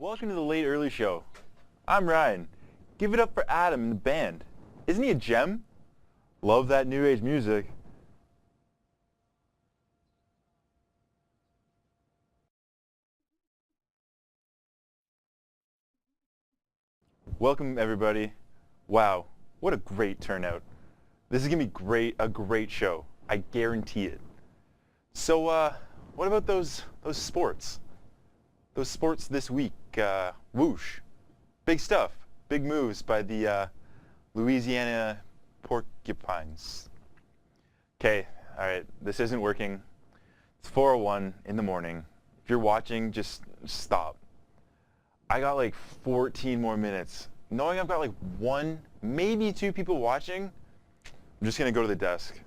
Welcome to the Late Early Show. I'm Ryan. Give it up for Adam and the band. Isn't he a gem? Love that new age music. Welcome everybody. Wow, what a great turnout. This is gonna be a great show. I guarantee it. So what about those sports? Those sports this week, whoosh. Big stuff, big moves by the Louisiana Porcupines. Okay, all right, this isn't working. It's 4:01 in the morning. If you're watching, just stop. I got like 14 more minutes. Knowing I've got like one, maybe two people watching, I'm just gonna go to the desk.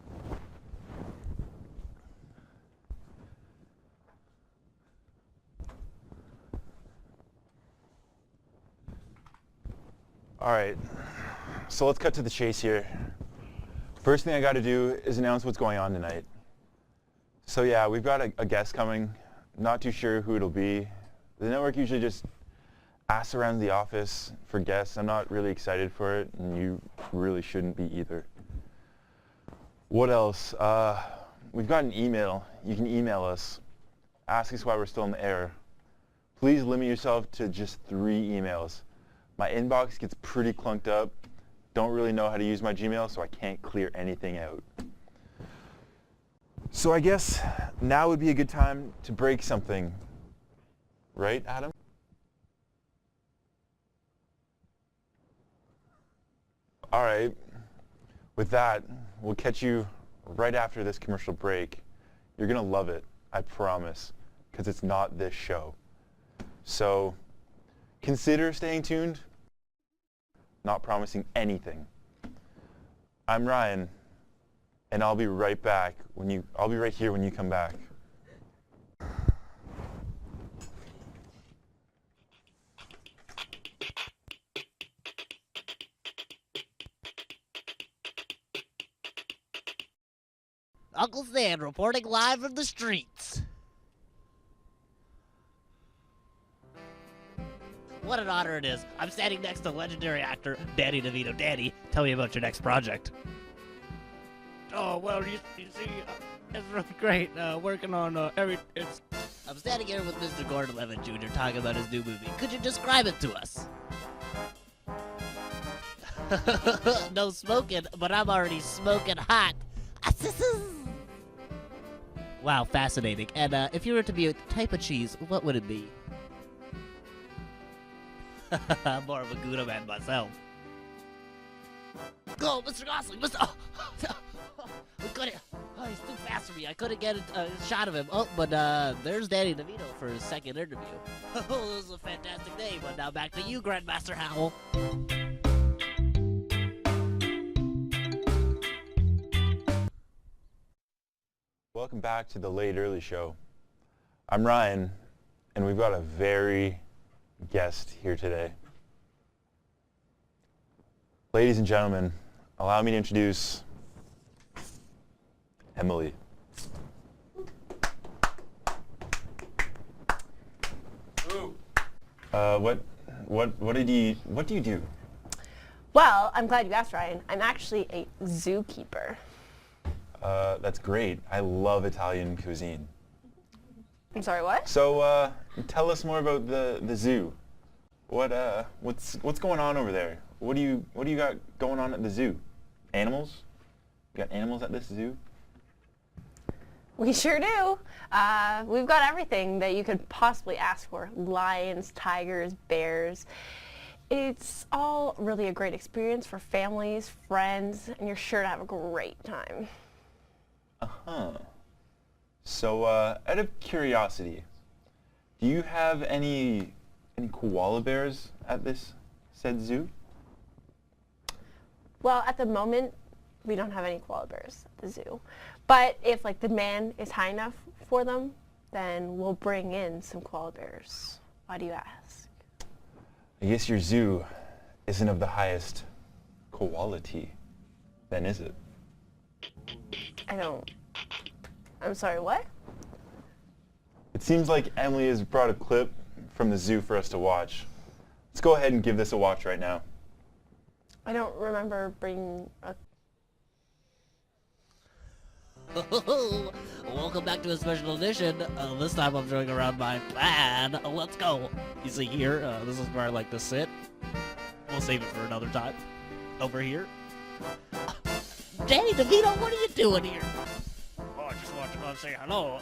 All right, so let's cut to the chase here. First thing I gotta do is announce what's going on tonight. So yeah, we've got a guest coming. Not too sure who it'll be. The network usually just asks around the office for guests. I'm not really excited for it, and you really shouldn't be either. What else? We've got an email. You can email us. Ask us why we're still in the air. Please limit yourself to just 3 emails. My inbox gets pretty clunked up. Don't really know how to use my Gmail, so I can't clear anything out. So I guess now would be a good time to break something. Right, Adam? All right. With that, we'll catch you right after this commercial break. You're going to love it, I promise, because it's not this show. So consider staying tuned. Not promising anything. I'm Ryan, and I'll be right back I'll be right here when you come back. Uncle Stan reporting live from the streets. What an honor it is. I'm standing next to legendary actor Danny DeVito. Danny, tell me about your next project. Oh, well, you see, it's really great. Working on I'm standing here with Mr. Gordon Levitt Jr. talking about his new movie. Could you describe it to us? No smoking, but I'm already smoking hot. Wow, fascinating. And if you were to be a type of cheese, what would it be? I'm more of a Gouda man myself. Go, Mr. Gosling, Mr. We couldn't. Oh, he's too fast for me. I couldn't get a shot of him. Oh, but there's Danny DeVito for his second interview. Oh, this is a fantastic day. But now back to you, Grandmaster Howell. Welcome back to the Late Early Show. I'm Ryan, and we've got a very guest here today. Ladies and gentlemen, allow me to introduce Emily. Ooh. What do you do? Well, I'm glad you asked, Ryan. I'm actually a zookeeper. That's great. I love Italian cuisine. I'm sorry, what? So, tell us more about the zoo. What's going on over there? What do you got going on at the zoo? Animals? You got animals at this zoo? We sure do. We've got everything that you could possibly ask for. Lions, tigers, bears. It's all really a great experience for families, friends, and you're sure to have a great time. Uh-huh. So, out of curiosity, do you have any koala bears at this said zoo? Well, at the moment, we don't have any koala bears at the zoo. But if like the demand is high enough for them, then we'll bring in some koala bears. Why do you ask? I guess your zoo isn't of the highest quality, then is it? I'm sorry, what? It seems like Emily has brought a clip from the zoo for us to watch. Let's go ahead and give this a watch right now. I don't remember bringing a... Welcome back to a special edition. This time I'm showing around my plan. Let's go. You see here, this is where I like to sit. We'll save it for another time. Over here. Danny DeVito, what are you doing here? Oh, I just want to come say hello.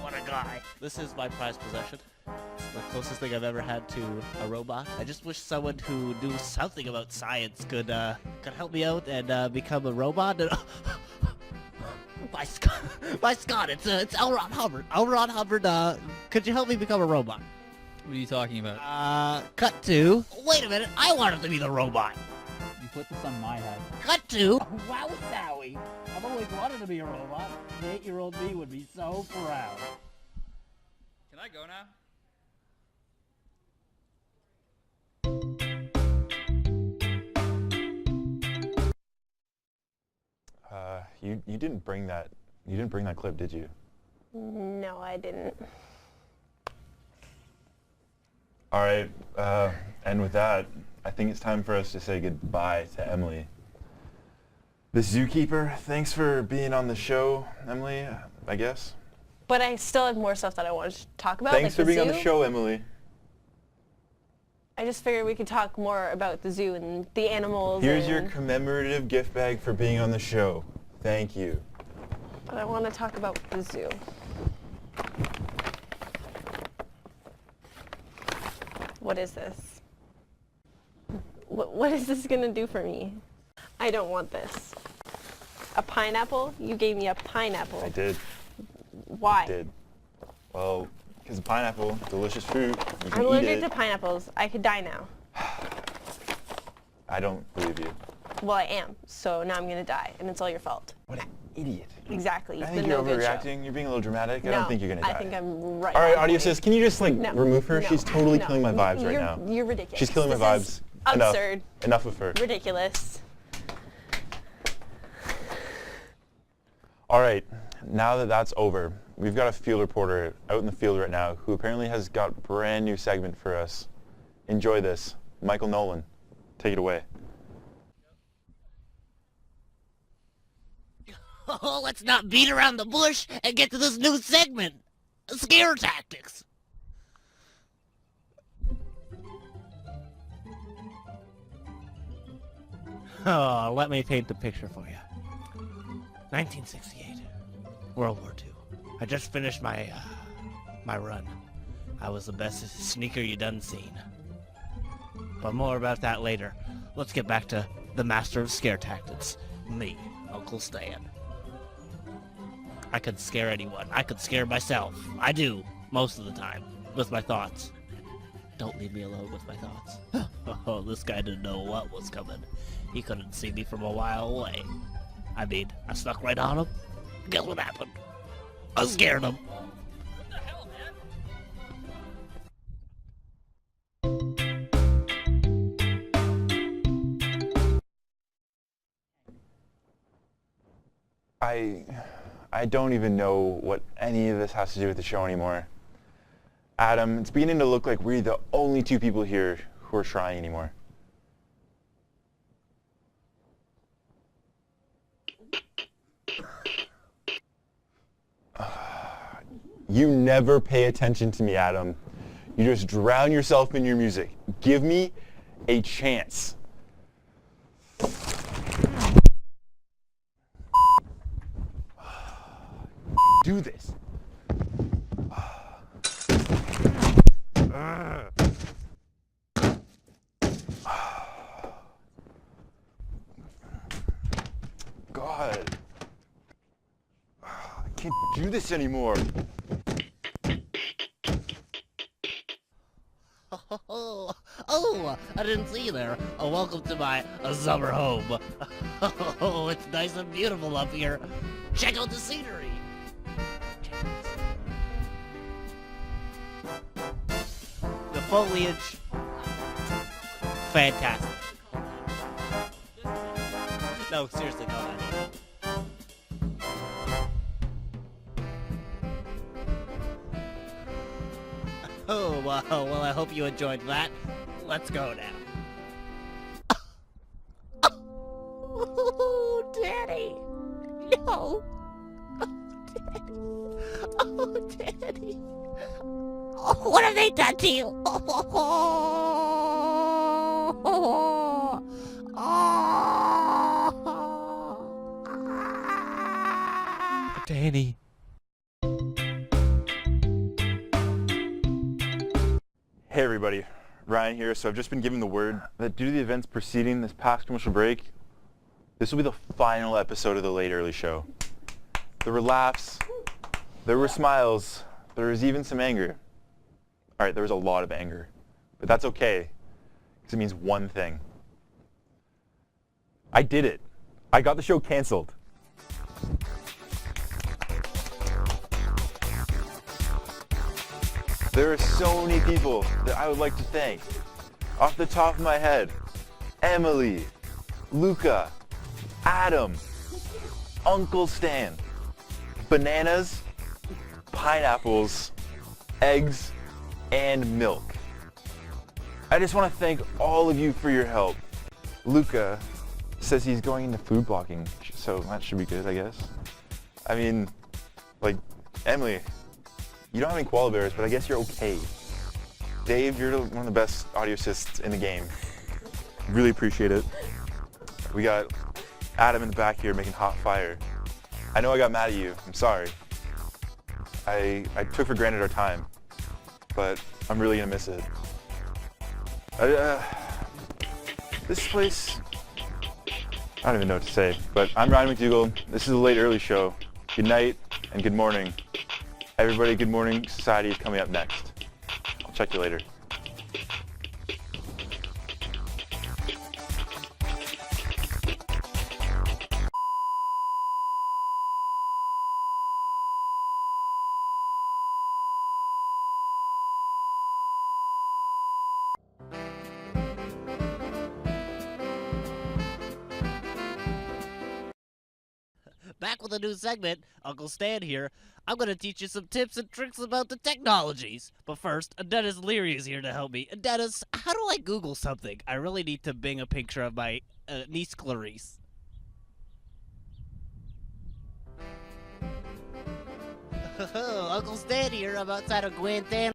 What a guy. This is my prized possession. It's the closest thing I've ever had to a robot. I just wish someone who knew something about science could help me out and become a robot. And, by Scott, it's L. Ron Hubbard. L. Ron Hubbard, could you help me become a robot? What are you talking about? Cut to... Wait a minute, I wanted to be the robot. You put this on my head. Cut to... Wowie zowie. I've always wanted to be a robot. The 8-year-old me would be so proud. Can I go now? You didn't bring that. You didn't bring that clip, did you? No, I didn't. All right. And with that, I think it's time for us to say goodbye to Emily. The zookeeper. Thanks for being on the show, Emily. I guess. But I still have more stuff that I wanted to talk about. Thanks like for being on zoo. the show, Emily. I just figured we could talk more about the zoo and the animals. Here's your and... commemorative gift bag for being on the show. Thank you. But I want to talk about the zoo. What is this? What is this going to do for me? I don't want this. A pineapple? You gave me a pineapple. I did. Why? I did. Well, because a pineapple, delicious fruit. You can I'm eat allergic it. to pineapples. I could die now. I don't believe you. Well, I am. So now I'm going to die, and it's all your fault. What an idiot. Exactly. I It's think the you're no good show. overreacting. You're being a little dramatic. I No, don't think you're going to die. I think I'm right. All right, on audio point. says, can you just No, remove her? no, She's totally no. killing my vibes right now. You're ridiculous. She's killing my This vibes. is Enough. absurd. Enough of her. Ridiculous. All right, now that that's over, we've got a field reporter out in the field right now who apparently has got a brand new segment for us. Enjoy this. Michael Nolan, take it away. Oh, let's not beat around the bush and get to this new segment. Scare tactics. Oh, let me paint the picture for you. 1968, World War II. I just finished my run. I was the best sneaker you done seen. But more about that later. Let's get back to the master of scare tactics, me, Uncle Stan. I could scare anyone. I could scare myself. I do, most of the time, with my thoughts. Don't leave me alone with my thoughts. Oh, this guy didn't know what was coming. He couldn't see me from a while away. I mean, I snuck right on him. Guess what happened? I scared him. What the hell, man? I don't even know what any of this has to do with the show anymore. Adam, it's beginning to look like we're the only two people here who are trying anymore. You never pay attention to me, Adam. You just drown yourself in your music. Give me a chance. Do this. God. I can't do this anymore. Oh, I didn't see you there. Welcome to my summer home. Oh, it's nice and beautiful up here. Check out the scenery. The foliage, fantastic. No, seriously, no. Oh, well, I hope you enjoyed that. Let's go now. Oh, Daddy. No. Oh, Daddy. Oh, what have they done to you? Danny. Hey everybody, Ryan here. So I've just been given the word that due to the events preceding this past commercial break, this will be the final episode of the Late Early Show. There were laughs, there were smiles, there was even some anger. Alright, there was a lot of anger, but that's okay, because it means one thing. I did it. I got the show canceled. There are so many people that I would like to thank. Off the top of my head, Emily, Luca, Adam, Uncle Stan, bananas, pineapples, eggs, and milk. I just want to thank all of you for your help. Luca says he's going into food blocking, so that should be good, I guess. I mean, like, Emily, you don't have any koala bears, but I guess you're okay. Dave, you're one of the best audio assists in the game. Really appreciate it. We got Adam in the back here making hot fire. I know I got mad at you. I'm sorry. I took for granted our time, but I'm really gonna miss it. This place, I don't even know what to say, but I'm Ryan McDougall. This is the Late Early Show. Good night and good morning. Everybody, Good Morning Society is coming up next. I'll check you later. Back with a new segment, Uncle Stan here. I'm gonna teach you some tips and tricks about the technologies. But first, Dennis Leary is here to help me. Dennis, how do I Google something? I really need to bing a picture of my niece Clarice. Uncle Stan here. I'm outside of Guantanamo.